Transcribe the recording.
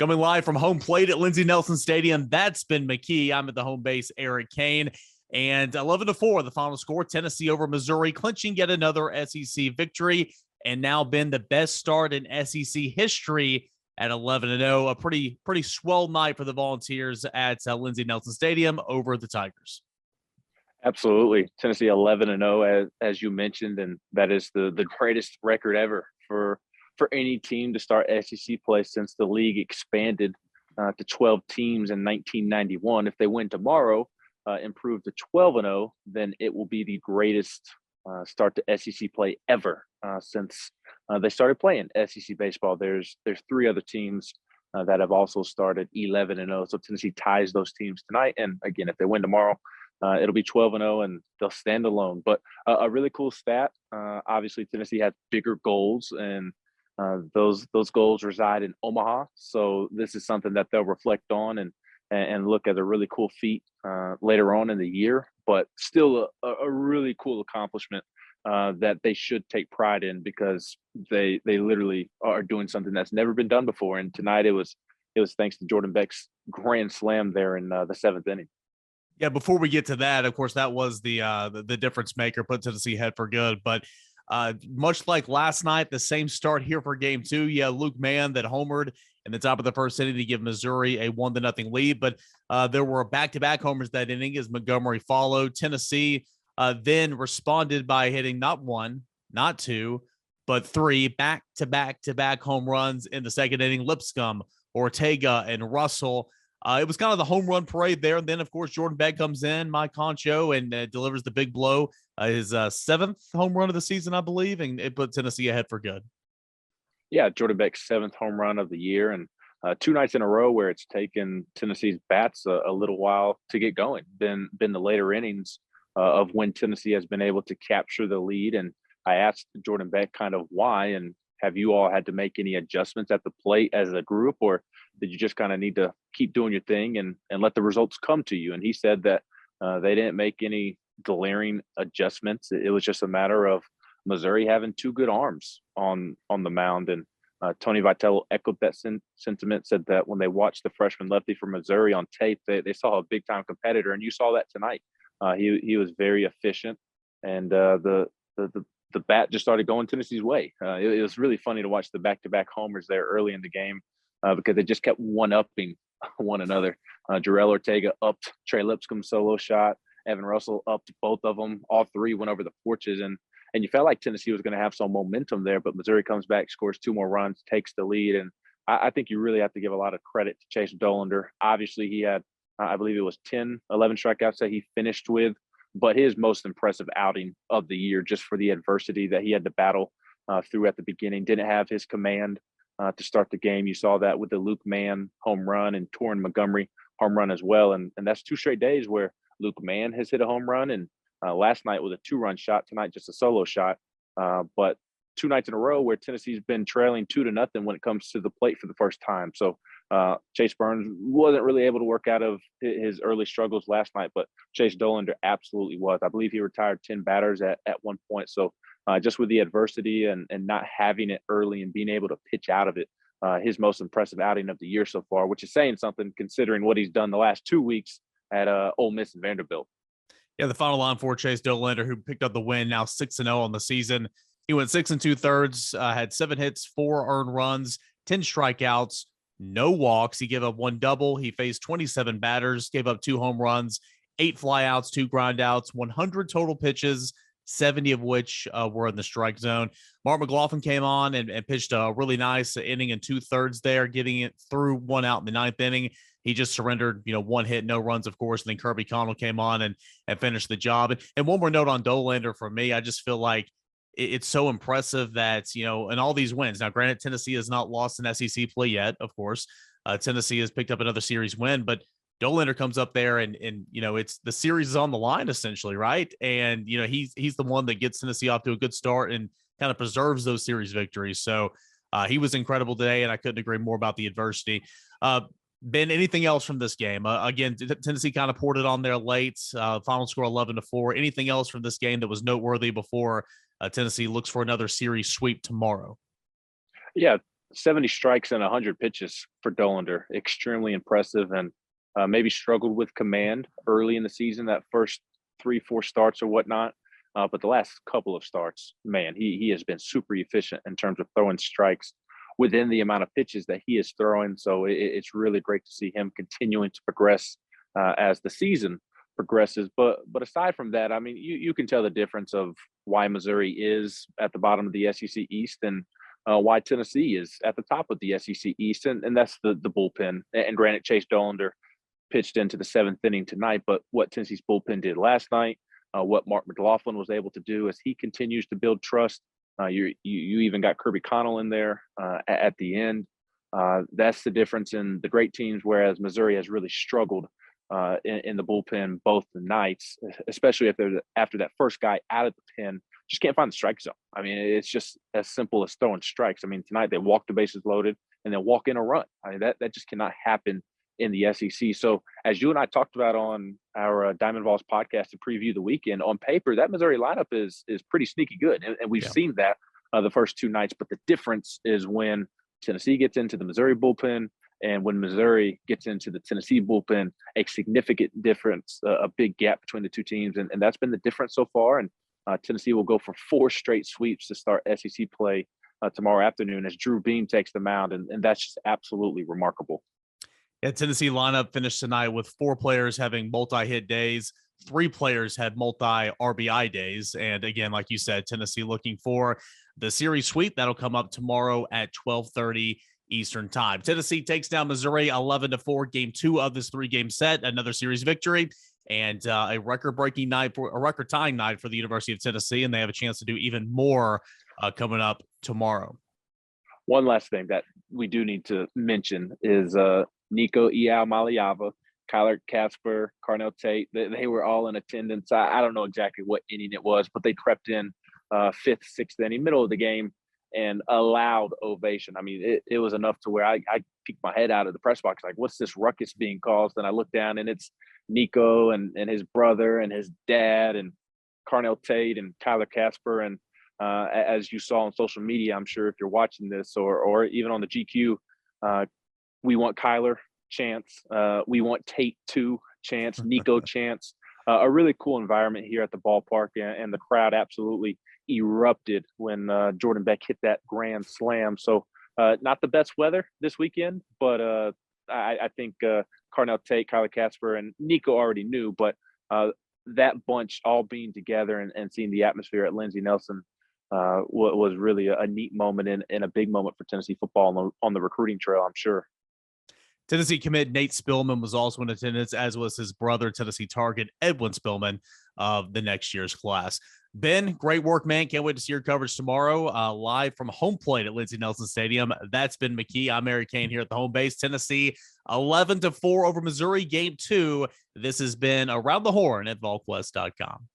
Coming live from home plate at Lindsey Nelson Stadium, that's been McKee. I'm at the home base, Eric Cain. And 11-4, the final score, Tennessee over Missouri, clinching yet another SEC victory, and now been the best start in SEC history at 11-0. A pretty swell night for the Volunteers at Lindsey Nelson Stadium over the Tigers. Absolutely. Tennessee 11-0, as you mentioned, and that is the greatest record ever for any team to start SEC play since the league expanded to 12 teams in 1991. If they win tomorrow, improve to 12-0, then it will be the greatest start to SEC play ever since they started playing SEC baseball. There's three other teams that have also started 11-0. So Tennessee ties those teams tonight. And again, if they win tomorrow, it'll be 12-0 and they'll stand alone. But a really cool stat. Obviously, Tennessee had bigger goals, and those goals reside in Omaha. So this is something that they'll reflect on and look at a really cool feat later on in the year. But still a really cool accomplishment that they should take pride in, because they literally are doing something that's never been done before. And tonight it was thanks to Jordan Beck's grand slam there in the seventh inning. Yeah, before we get to that, of course, that was the difference maker, put Tennessee ahead for good. But much like last night, the same start here for game two. Yeah, Luke Mann that homered in the top of the first inning to give Missouri a 1-0 lead. But there were back-to-back homers that inning as Montgomery followed. Tennessee then responded by hitting not one, not two, but three back-to-back home runs in the second inning. Lipscomb, Ortega, and Russell. It was kind of the home run parade there. And then, of course, Jordan Beck comes in, my concho, and delivers the big blow, his seventh home run of the season, I believe, and it put Tennessee ahead for good. Yeah, Jordan Beck's seventh home run of the year, and two nights in a row where it's taken Tennessee's bats a little while to get going. Been the later innings of when Tennessee has been able to capture the lead. And I asked Jordan Beck kind of why, and have you all had to make any adjustments at the plate as a group, or did you just kind of need to keep doing your thing and let the results come to you? And he said that they didn't make any glaring adjustments. It was just a matter of Missouri having two good arms on the mound. And Tony Vitello echoed that sentiment, said that when they watched the freshman lefty from Missouri on tape, they saw a big-time competitor, and you saw that tonight. He was very efficient, and the bat just started going Tennessee's way. It was really funny to watch the back-to-back homers there early in the game because they just kept one-upping one another. Jarrell Ortega upped Trey Lipscomb's solo shot. Evan Russell upped both of them. All three went over the porches, and you felt like Tennessee was going to have some momentum there, but Missouri comes back, scores two more runs, takes the lead. And I think you really have to give a lot of credit to Chase Dollander. Obviously, he had, I believe it was 10, 11 strikeouts that he finished with, but his most impressive outing of the year, just for the adversity that he had to battle through at the beginning. Didn't have his command to start the game. You saw that with the Luke Mann home run and Torrin Montgomery home run as well. And that's two straight days where Luke Mann has hit a home run, and last night was a two-run shot, tonight just a solo shot. But two nights in a row where Tennessee's been trailing 2-0 when it comes to the plate for the first time. So Chase Burns wasn't really able to work out of his early struggles last night, but Chase Dollander absolutely was. I believe he retired 10 batters at one point. So just with the adversity and not having it early and being able to pitch out of it, his most impressive outing of the year so far, which is saying something considering what he's done the last 2 weeks at Ole Miss and Vanderbilt. Yeah, the final line for Chase Dollander, who picked up the win, now 6-0 on the season. He went 6 2/3, had 7 hits, 4 earned runs, 10 strikeouts, no walks. He gave up 1 double. He faced 27 batters, gave up 2 home runs, 8 flyouts, 2 grindouts, 100 total pitches, 70 of which were in the strike zone. Mark McLaughlin came on and pitched a really nice inning in 2/3 there, getting it through 1 out in the 9th inning. He just surrendered, 1 hit, no runs, of course. And then Kirby Connell came on and finished the job. And one more note on Dollander for me. I just feel like it's so impressive that, in all these wins. Now, granted, Tennessee has not lost an SEC play yet, of course. Tennessee has picked up another series win, but Dollander comes up there and it's the series is on the line essentially, right? And, he's the one that gets Tennessee off to a good start and kind of preserves those series victories. So he was incredible today, and I couldn't agree more about the adversity. Ben, anything else from this game? Again, Tennessee kind of poured it on there late. Final score 11-4. Anything else from this game that was noteworthy before Tennessee looks for another series sweep tomorrow? Yeah, 70 strikes and 100 pitches for Dollander. Extremely impressive, and maybe struggled with command early in the season, that first 3-4 starts or whatnot. But the last couple of starts, man, he has been super efficient in terms of throwing strikes within the amount of pitches that he is throwing. So it's really great to see him continuing to progress as the season progresses. But aside from that, I mean, you can tell the difference of why Missouri is at the bottom of the SEC East and why Tennessee is at the top of the SEC East, and that's the bullpen. And granted, Chase Dollander pitched into the 7th inning tonight, but what Tennessee's bullpen did last night, what Mark McLaughlin was able to do as he continues to build trust. You even got Kirby Connell in there at the end. That's the difference in the great teams, whereas Missouri has really struggled in the bullpen both the nights, especially if they're after that first guy out of the pen, just can't find the strike zone. I mean, it's just as simple as throwing strikes. I mean, tonight they walk the bases loaded and then walk in a run. I mean, that just cannot happen in the SEC. So as you and I talked about on our Diamond Vols podcast to preview the weekend, on paper, that Missouri lineup is pretty sneaky good. And we've seen that the first 2 nights, but the difference is when Tennessee gets into the Missouri bullpen and when Missouri gets into the Tennessee bullpen, a significant difference, a big gap between the 2 teams. And that's been the difference so far. And Tennessee will go for 4 straight sweeps to start SEC play tomorrow afternoon as Drew Beam takes the mound. And that's just absolutely remarkable. Yeah, Tennessee lineup finished tonight with 4 players having multi-hit days. 3 players had multi-RBI days. And again, like you said, Tennessee looking for the series sweep. That'll come up tomorrow at 12:30 Eastern time. Tennessee takes down Missouri 11-4, game 2 of this 3-game set, another series victory, and a record-breaking night, for a record-tying night for the University of Tennessee, and they have a chance to do even more coming up tomorrow. One last thing that we do need to mention is Nico Iau-Maliava, Kyler Casper, Carnell Tate. They were all in attendance. I don't know exactly what inning it was, but they crept in 5th, 6th inning, middle of the game, and a loud ovation. I mean, it was enough to where I peeked my head out of the press box, like, what's this ruckus being caused? And I look down, and it's Nico and his brother and his dad and Carnell Tate and Kyler Casper. And as you saw on social media, I'm sure if you're watching this or even on the GQ, we want Kyler chants. We want Tate too chants, Nico chants. A really cool environment here at the ballpark, and the crowd absolutely erupted when Jordan Beck hit that grand slam. So not the best weather this weekend, but I think Carnell Tate, Kyler Casper, and Nico already knew, but that bunch all being together and seeing the atmosphere at Lindsey Nelson was really a neat moment and a big moment for Tennessee football on the recruiting trail, I'm sure. Tennessee commit Nate Spillman was also in attendance, as was his brother, Tennessee target Edwin Spillman, of the next year's class. Ben, great work, man. Can't wait to see your coverage tomorrow, live from home plate at Lindsey Nelson Stadium. That's been McKee. I'm Cain here at the home base. Tennessee 11-4 over Missouri, game 2. This has been Around the Horn at Volquest.com.